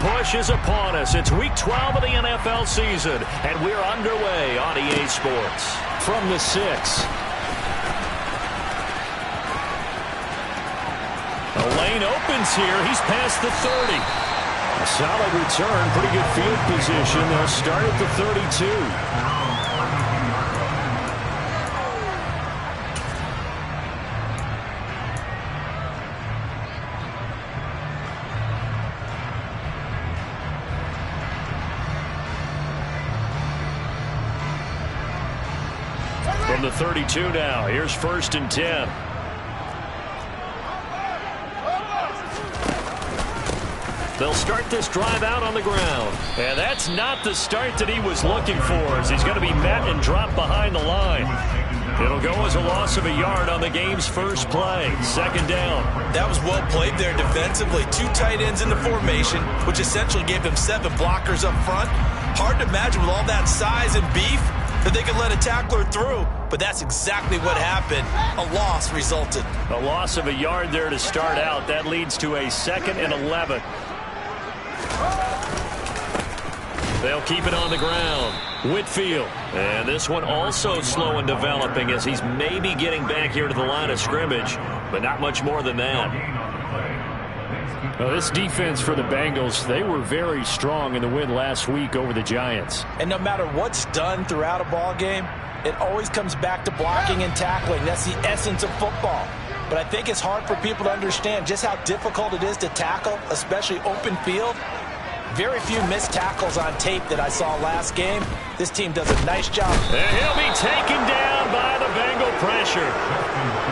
push is upon us. It's Week 12 of the NFL season, and we're underway on EA Sports. From the 6. The lane opens here. He's past the 30. A solid return, pretty good field position. They'll start at the 32. From the 32 now, here's 1st and 10. They'll start this drive out on the ground. And that's not the start that he was looking for, as he's going to be met and dropped behind the line. It'll go as a loss of a yard on the game's first play. 2nd down. That was well played there defensively. 2 tight ends in the formation, which essentially gave them 7 blockers up front. Hard to imagine with all that size and beef that they could let a tackler through, but that's exactly what happened. A loss resulted. A loss of a yard there to start out. That leads to a 2nd and 11. They'll keep it on the ground. Whitfield. And this one also slow in developing, as he's maybe getting back here to the line of scrimmage, but not much more than that. Well, this defense for the Bengals, they were very strong in the win last week over the Giants. And no matter what's done throughout a ball game, it always comes back to blocking and tackling. That's the essence of football. But I think it's hard for people to understand just how difficult it is to tackle, especially open field. Very few missed tackles on tape that I saw last game. This team does a nice job. And he'll be taken down by the Bengal pressure.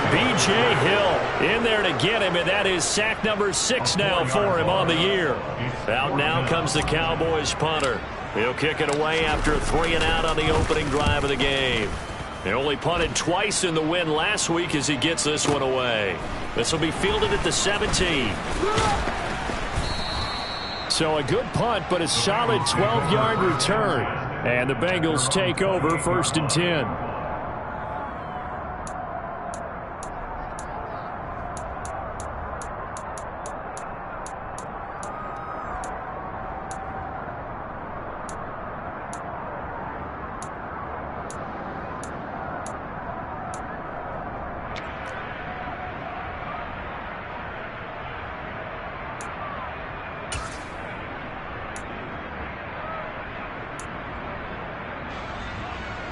B.J. Hill in there to get him, and that is sack number 6 now for him on the year. Out now comes the Cowboys punter. He'll kick it away after a 3 and out on the opening drive of the game. They only punted twice in the win last week as he gets this one away. This will be fielded at the 17. So a good punt, but a solid 12-yard return. And the Bengals take over 1st and 10.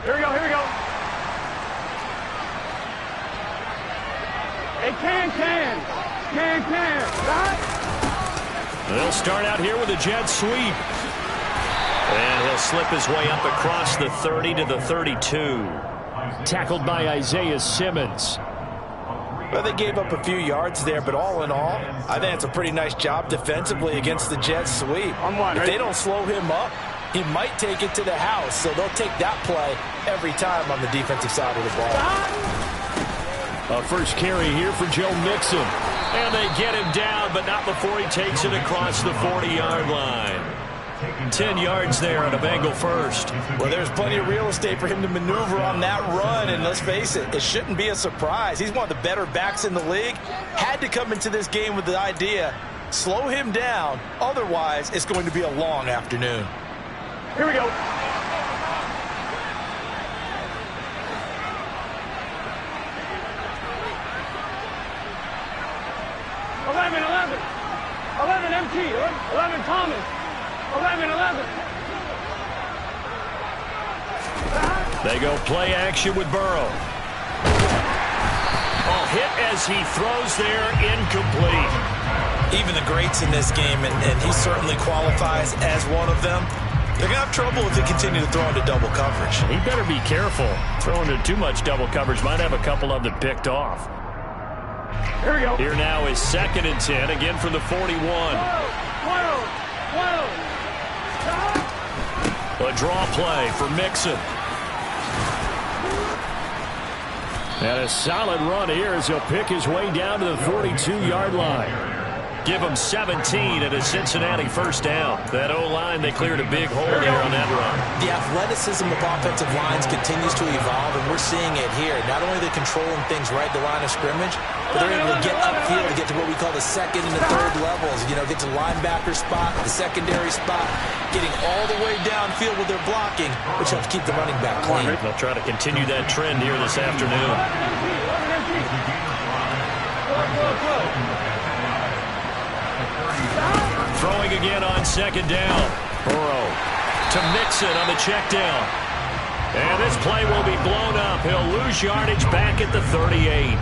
Here we go. Hey, can. Right? They'll start out here with a jet sweep. And he'll slip his way up across the 30 to the 32. Tackled by Isaiah Simmons. Well, they gave up a few yards there, but all in all, I think it's a pretty nice job defensively against the jet sweep. If they don't slow him up, he might take it to the house, so they'll take that play every time on the defensive side of the ball. A first carry here for Joe Mixon. And they get him down, but not before he takes it across the 40-yard line. 10 yards there on a Bengal first. Well, there's plenty of real estate for him to maneuver on that run, and let's face it, it shouldn't be a surprise. He's one of the better backs in the league. Had to come into this game with the idea, slow him down, otherwise it's going to be a long afternoon. Here we go. Eleven MT, 11 Thomas, 11. They go play action with Burrow. Hit as he throws there, incomplete. Even the greats in this game, and he certainly qualifies as one of them, they're going to have trouble if they continue to throw into double coverage. He better be careful. Throwing into too much double coverage might have a couple of them picked off. Here we go. Here now is 2nd and 10, again from the 41. A draw play for Mixon. And a solid run here as he'll pick his way down to the 42-yard line. give them 17 at a Cincinnati first down. That O-line, they cleared a big hole there on that run. The athleticism of offensive lines continues to evolve, and we're seeing it here. Not only are they controlling things right at the line of scrimmage, but they're able to get upfield to get to what we call the second and the third levels. You know, get to linebacker spot, the secondary spot, getting all the way downfield with their blocking, which helps keep the running back clean. They'll try to continue that trend here this afternoon. Throwing again on second down. Burrow to Mixon on the check down. And this play will be blown up. He'll lose yardage back at the 38.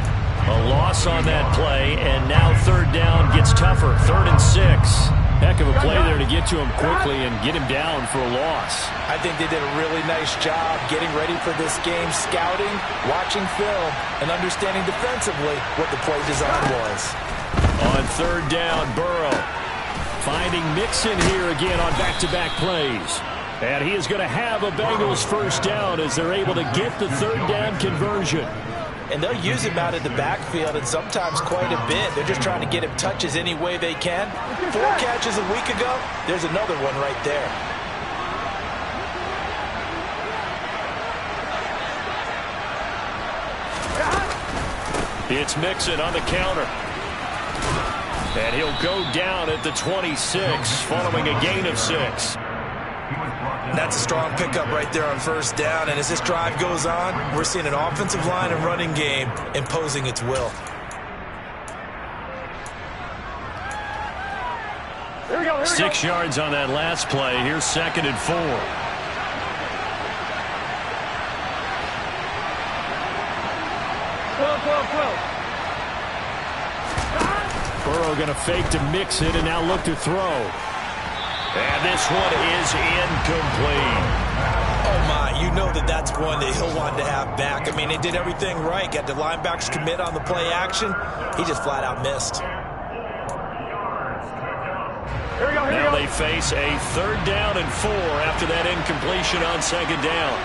A loss on that play, and now third down gets tougher. 3rd and 6. Heck of a play there to get to him quickly and get him down for a loss. I think they did a really nice job getting ready for this game, scouting, watching film, and understanding defensively what the play design was. On third down, Burrow finding Mixon here again on back-to-back plays. And he is going to have a Bengals first down as they're able to get the third down conversion. And they'll use him out of the backfield, and sometimes quite a bit. They're just trying to get him touches any way they can. 4 catches a week ago. There's another one right there. It's Mixon on the counter. And he'll go down at the 26 following a gain of 6. That's a strong pickup right there on first down. And as this drive goes on, we're seeing an offensive line and running game imposing its will. Here we go. 6 yards on that last play. Here's 2nd and 4. Burrow going to fake to Mixon and now look to throw. And this one is incomplete. Oh, my. You know that's one that he'll want to have back. I mean, they did everything right. Got the linebackers commit on the play action. He just flat out missed. Here we go. Now they face a 3rd down and 4 after that incompletion on 2nd down.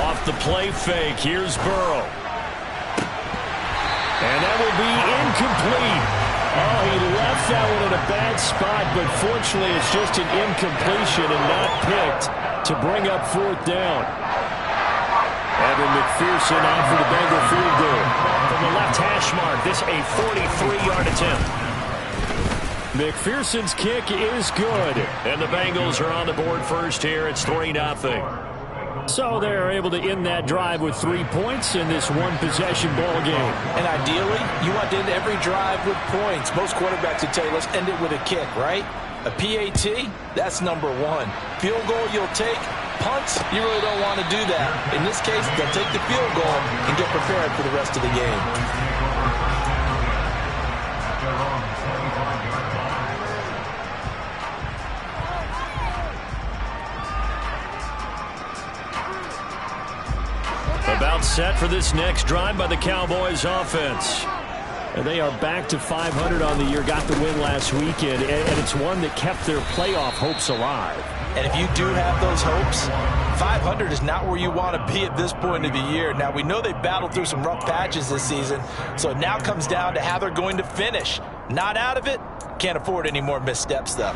Off the play fake. Here's Burrow. And that will be incomplete. Oh, he left that one in a bad spot, but fortunately it's just an incompletion and not picked to bring up 4th down. Evan McPherson out for the Bengal field goal. From the left hash mark, this a 43-yard attempt. McPherson's kick is good. And the Bengals are on the board first here. It's 3-0. So they're able to end that drive with 3 points in this one-possession ball game. And ideally, you want to end every drive with points. Most quarterbacks would tell you, let's end it with a kick, right? A PAT, that's number 1. Field goal you'll take. Punts, you really don't want to do that. In this case, they'll take the field goal and get prepared for the rest of the game. About set for this next drive by the Cowboys offense. And they are back to 500 on the year, got the win last weekend, and it's one that kept their playoff hopes alive. And if you do have those hopes, 500 is not where you want to be at this point of the year. Now, we know they battled through some rough patches this season, so it now comes down to how they're going to finish. Not out of it, can't afford any more missteps, though.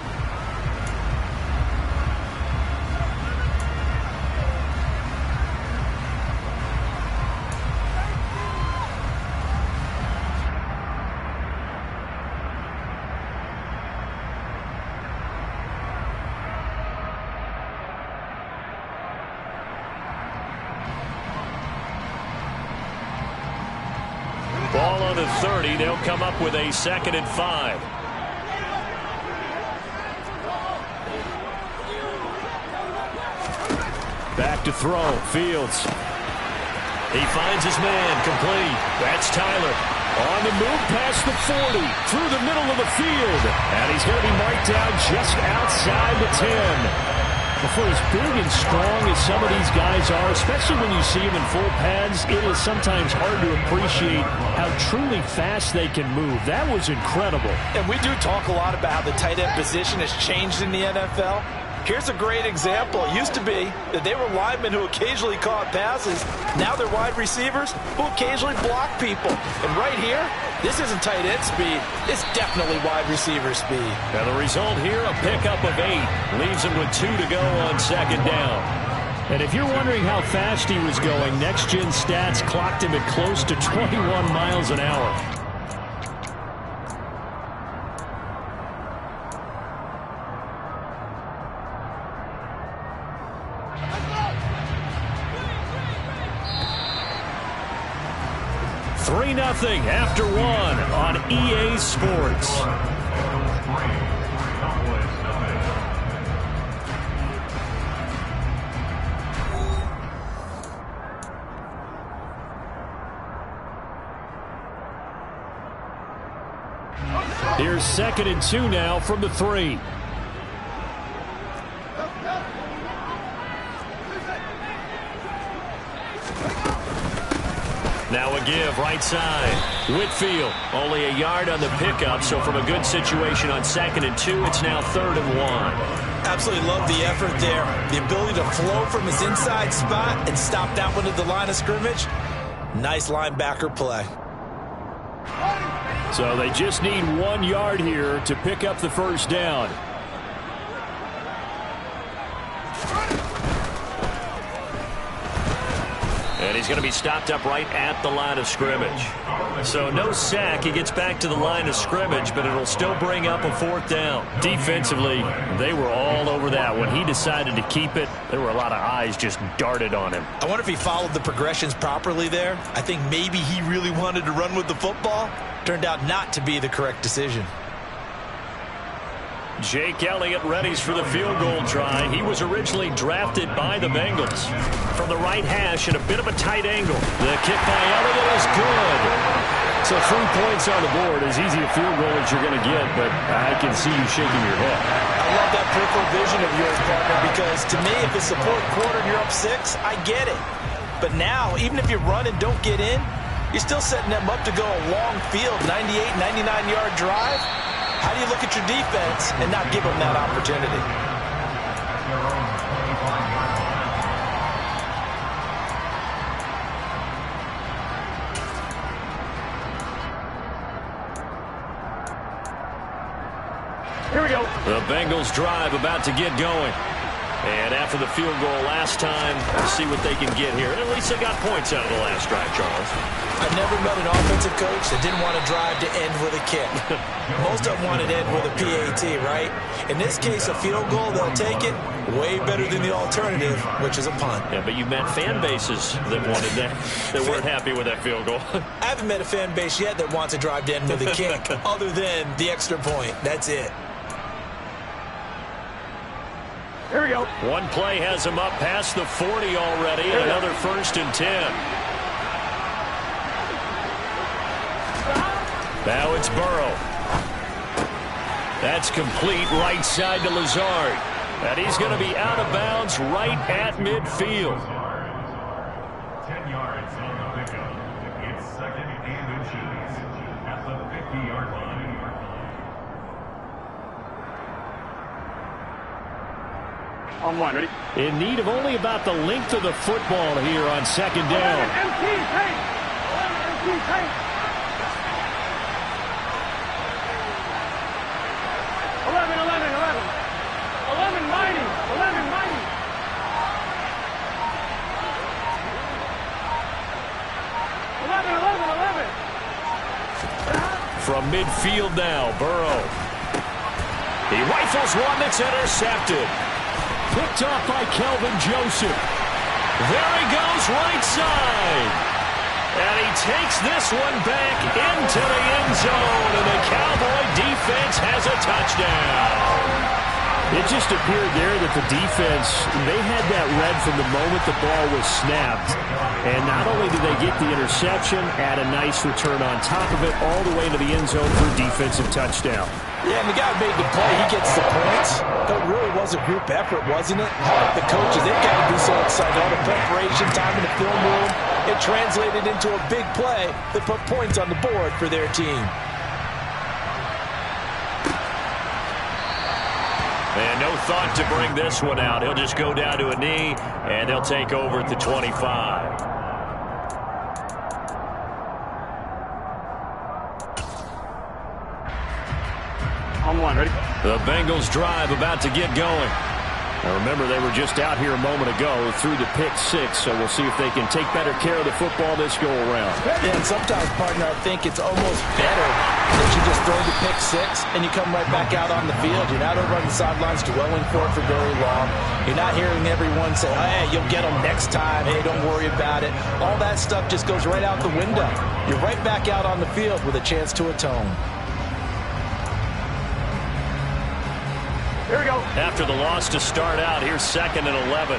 Ball on the 30. They'll come up with a 2nd and 5. Back to throw. Fields. He finds his man. Complete. That's Tyler. On the move past the 40. Through the middle of the field. And he's going to be marked down just outside the 10. For as big and strong as some of these guys are, especially when you see them in full pads, it is sometimes hard to appreciate how truly fast they can move. That was incredible. And we do talk a lot about how the tight end position has changed in the NFL. Here's a great example. It used to be that they were linemen who occasionally caught passes. Now they're wide receivers who occasionally block people. And right here, this isn't tight end speed. It's definitely wide receiver speed. And the result here, a pickup of 8. Leaves him with 2 to go on second down. And if you're wondering how fast he was going, Next Gen Stats clocked him at close to 21 miles an hour. Nothing after 1 on EA Sports. Here's 2nd and 2 now from the 3. Now a give, right side. Whitfield, only a yard on the pickup, so from a good situation on 2nd and 2, it's now 3rd and 1. Absolutely love the effort there. The ability to flow from his inside spot and stop that one at the line of scrimmage. Nice linebacker play. So they just need 1 yard here to pick up the first down. And he's going to be stopped up right at the line of scrimmage. So no sack. He gets back to the line of scrimmage, but it'll still bring up a 4th down. Defensively, they were all over that. When he decided to keep it, there were a lot of eyes just darted on him. I wonder if he followed the progressions properly there. I think maybe he really wanted to run with the football. Turned out not to be the correct decision. Jake Elliott readies for the field goal try. He was originally drafted by the Bengals. From the right hash and a bit of a tight angle. The kick by Elliott is good. So 3 points on the board, as easy a field goal as you're going to get, but I can see you shaking your head. I love that peripheral vision of yours, partner, because to me, if it's the 4th quarter and you're up 6, I get it. But now, even if you run and don't get in, you're still setting them up to go a long field, 98, 99-yard drive. How do you look at your defense and not give them that opportunity? Here we go. The Bengals drive about to get going. And after the field goal last time, we'll see what they can get here. And at least they got points out of the last drive, Charles. I've never met an offensive coach that didn't want to drive to end with a kick. Most of them want to end with a PAT, right? In this case, a field goal, they'll take it. Way better than the alternative, which is a punt. Yeah, but you met fan bases that wanted that, that weren't happy with that field goal. I haven't met a fan base yet that wants to drive to end with a kick, other than the extra point. That's it. Here we go. One play has him up past the 40 already, and another 1st and 10. Now it's Burrow. That's complete right side to Lazard. And he's going to be out of bounds right at midfield. 10 yards on the pickup. It's 2nd and inches at the 50-yard line. On 1, ready? In need of only about the length of the football here on 2nd down. 11 MT tank. 11 MT tank. 11, 11, 11. 11 mighty. 11 mighty. 11, 11, 11. From midfield now, Burrow. He rifles one that's intercepted. Picked off by Kelvin Joseph. There he goes, right side. And he takes this one back into the end zone, and the Cowboy defense has a touchdown. It just appeared there that the defense, they had that read from the moment the ball was snapped. And not only did they get the interception, add a nice return on top of it, all the way into the end zone for a defensive touchdown. Yeah, and the guy made the play. He gets the points. But it really was a group effort, wasn't it? The coaches, they've got to be so excited. All the preparation, time in the film room, it translated into a big play that put points on the board for their team. And no thought to bring this one out. He'll just go down to a knee, and they'll take over at the 25. On one, ready? The Bengals drive about to get going. Now remember, they were just out here a moment ago through the pick six, so we'll see if they can take better care of the football this go-around. Yeah, and sometimes, partner, I think it's almost better that you just throw the pick six and you come right back out on the field. You're not over on the sidelines dwelling for it for very long. You're not hearing everyone say, oh, hey, you'll get them next time. Hey, don't worry about it. All that stuff just goes right out the window. You're right back out on the field with a chance to atone. Here we go. After the loss to start out, here's 2nd and 11.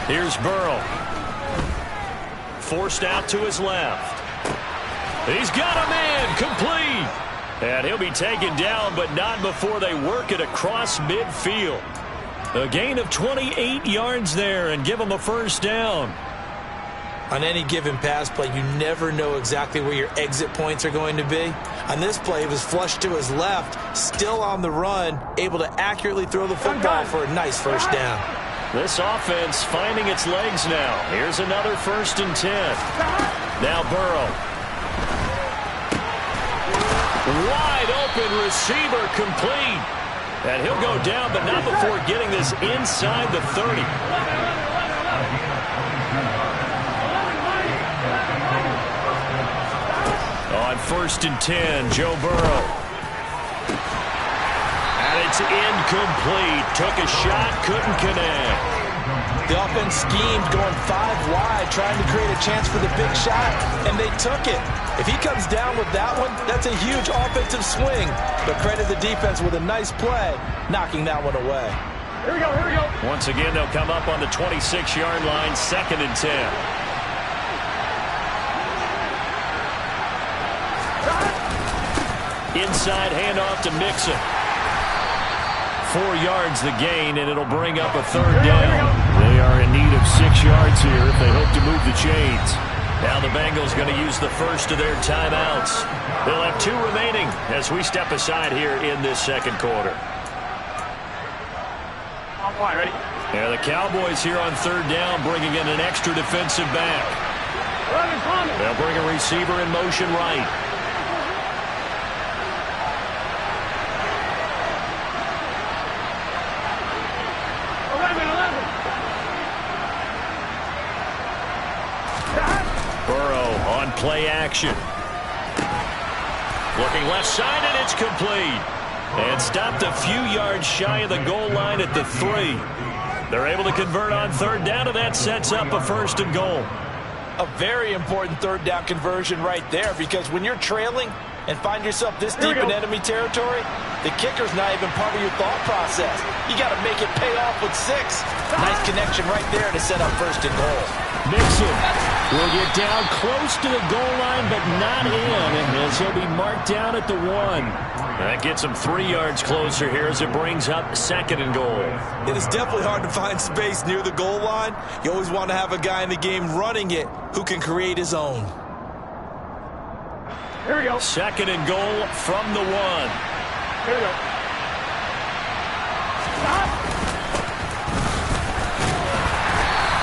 Here's Burrow. Forced out to his left. He's got a man, complete. And he'll be taken down, but not before they work it across midfield. A gain of 28 yards there and give him a first down. On any given pass play, you never know exactly where your exit points are going to be. On this play, it was flushed to his left, still on the run, able to accurately throw the football for a nice first down. This offense finding its legs now. Here's another 1st and 10. Now Burrow. Wide open receiver, complete. And he'll go down, but not before getting this inside the 30. On 1st and 10, Joe Burrow. And it's incomplete. Took a shot, couldn't connect. The offense schemed going 5 wide, trying to create a chance for the big shot, and they took it. If he comes down with that one, that's a huge offensive swing. But credit the defense with a nice play, knocking that one away. Here we go, here we go. Once again, they'll come up on the 26-yard line, 2nd and 10. Inside handoff to Mixon. 4 yards the gain, and it'll bring up a 3rd down. They are in need of 6 yards here if they hope to move the chains. Now the Bengals going to use the first of their timeouts. They'll have 2 remaining as we step aside here in this 2nd quarter. On one, ready? Yeah, the Cowboys here on 3rd down, bringing in an extra defensive back. 11, coming. They'll bring a receiver in motion right. Play action. Looking left side, and it's complete. And stopped a few yards shy of the goal line at the 3. They're able to convert on 3rd down, and that sets up a 1st and goal. A very important 3rd down conversion right there, because when you're trailing and find yourself this deep in enemy territory, the kicker's not even part of your thought process. You got to make it pay off with 6. Nice connection right there to set up 1st and goal. Mixon will get down close to the goal line, but not in, as he'll be marked down at the 1. That gets him 3 yards closer here as it brings up 2nd and goal. It is definitely hard to find space near the goal line. You always want to have a guy in the game running it who can create his own. Here we go. 2nd and goal from the 1. Here we go. Stop.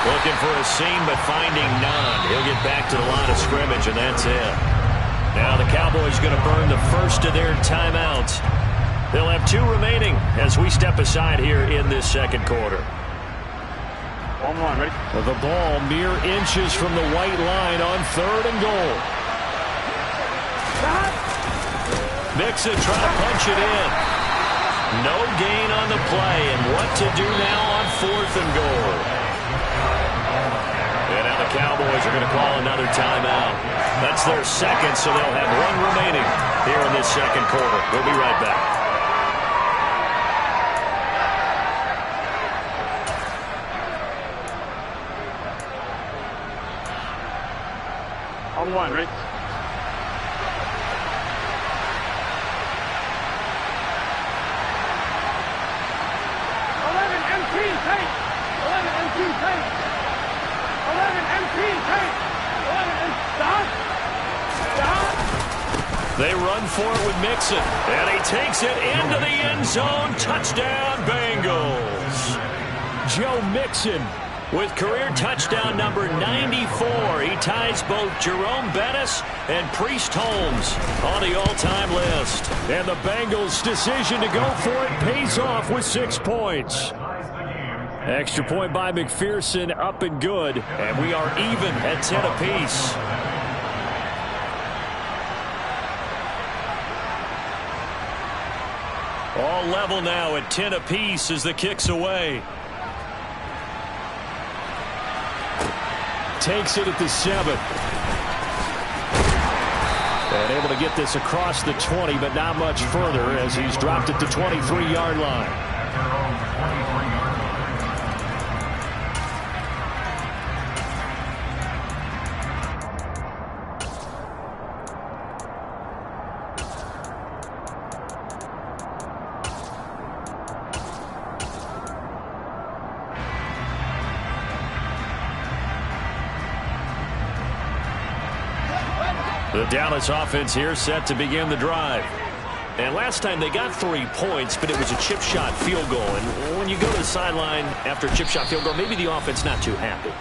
Looking for a seam, but finding none. He'll get back to the line of scrimmage, and that's it. Now the Cowboys going to burn the first of their timeouts. They'll have 2 remaining as we step aside here in this 2nd quarter. On one, ready? The ball mere inches from the white line on 3rd and goal. Mixon trying to punch it in. No gain on the play, and what to do now on 4th and goal. And now the Cowboys are going to call another timeout. That's their 2nd, so they'll have 1 remaining here in this 2nd quarter. We'll be right back. On one, ready? They run for it with Mixon. And he takes it into the end zone. Touchdown, Bengals. Joe Mixon with career touchdown number 94. He ties both Jerome Bettis and Priest Holmes on the all-time list. And the Bengals' decision to go for it pays off with 6 points. Extra point by McPherson, up and good. And we are even at 10 apiece. All level now at 10 apiece as the kick's away. Takes it at the 7. And able to get this across the 20, but not much further as he's dropped at the 23-yard line. The Dallas offense here set to begin the drive. And last time they got 3 points, but it was a chip shot field goal. And when you go to the sideline after a chip shot field goal, maybe the offense not too happy.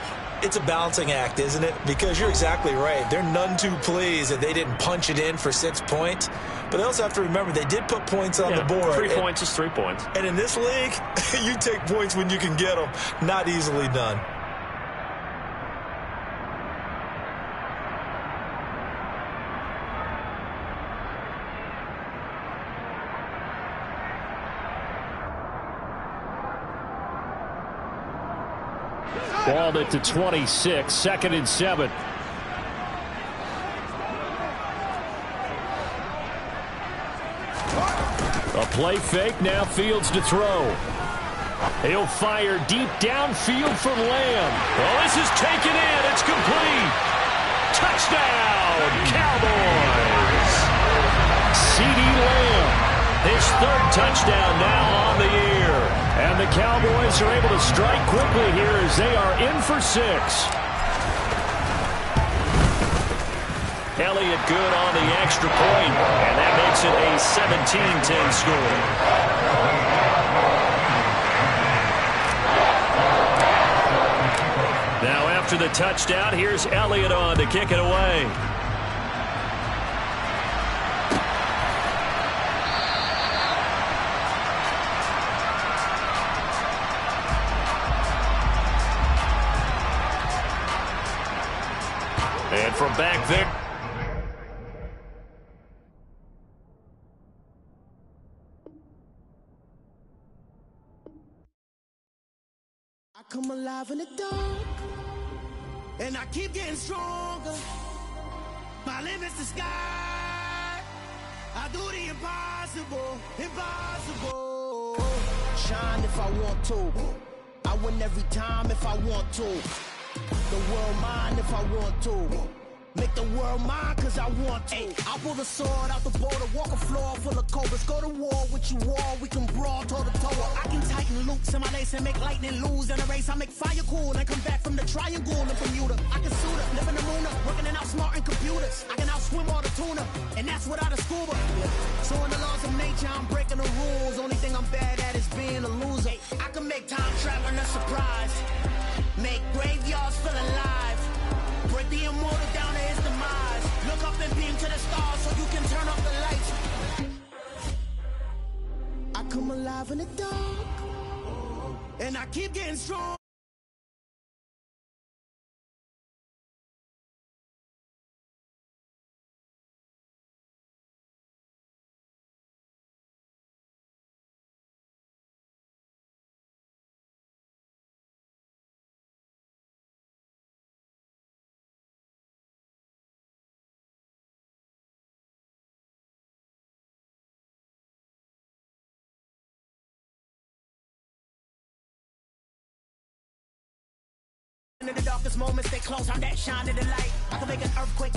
It's a balancing act, isn't it? Because you're exactly right. They're none too pleased that they didn't punch it in for 6 points. But they also have to remember they did put points on the board. 3 points is 3 points. And in this league, you take points when you can get them. Not easily done. Balled at the 26, 2nd and 7. A play fake, now Fields to throw. He'll fire deep downfield for Lamb. Well, this is taken in. It's complete. Touchdown, Cowboys. CeeDee Lamb. His 3rd touchdown now on the year. And the Cowboys are able to strike quickly here as they are in for 6. Elliott good on the extra point, and that makes it a 17-10 score. Now after the touchdown, here's Elliott on to kick it away. And from back there. I come alive in the dark, and I keep getting stronger. My limit's the sky. I do the impossible, impossible. Shine if I want to. I win every time if I want to. The world mine if I want to. Make the world mine cause I want to. I pull the sword out the border, walk a floor full of cobras. Go to war with you all, we can brawl toe to toe. I can tighten loops in my lace and make lightning lose in a race. I make fire cool and come back from the triangle in Bermuda. I can suit up, live in the moon up, working and outsmarting computers. I can outswim all the tuna, and that's without a scuba. So in the laws of nature, I'm breaking the rules. Only thing I'm bad at is being a loser. I can make time traveling a surprise. Make graveyards feel alive. Break the immortal down to his demise. Look up and beam to the stars so you can turn off the lights. I come alive in the dark, and I keep getting strong. In the darkest moments, they close on that shine of the light. I can make an earthquake.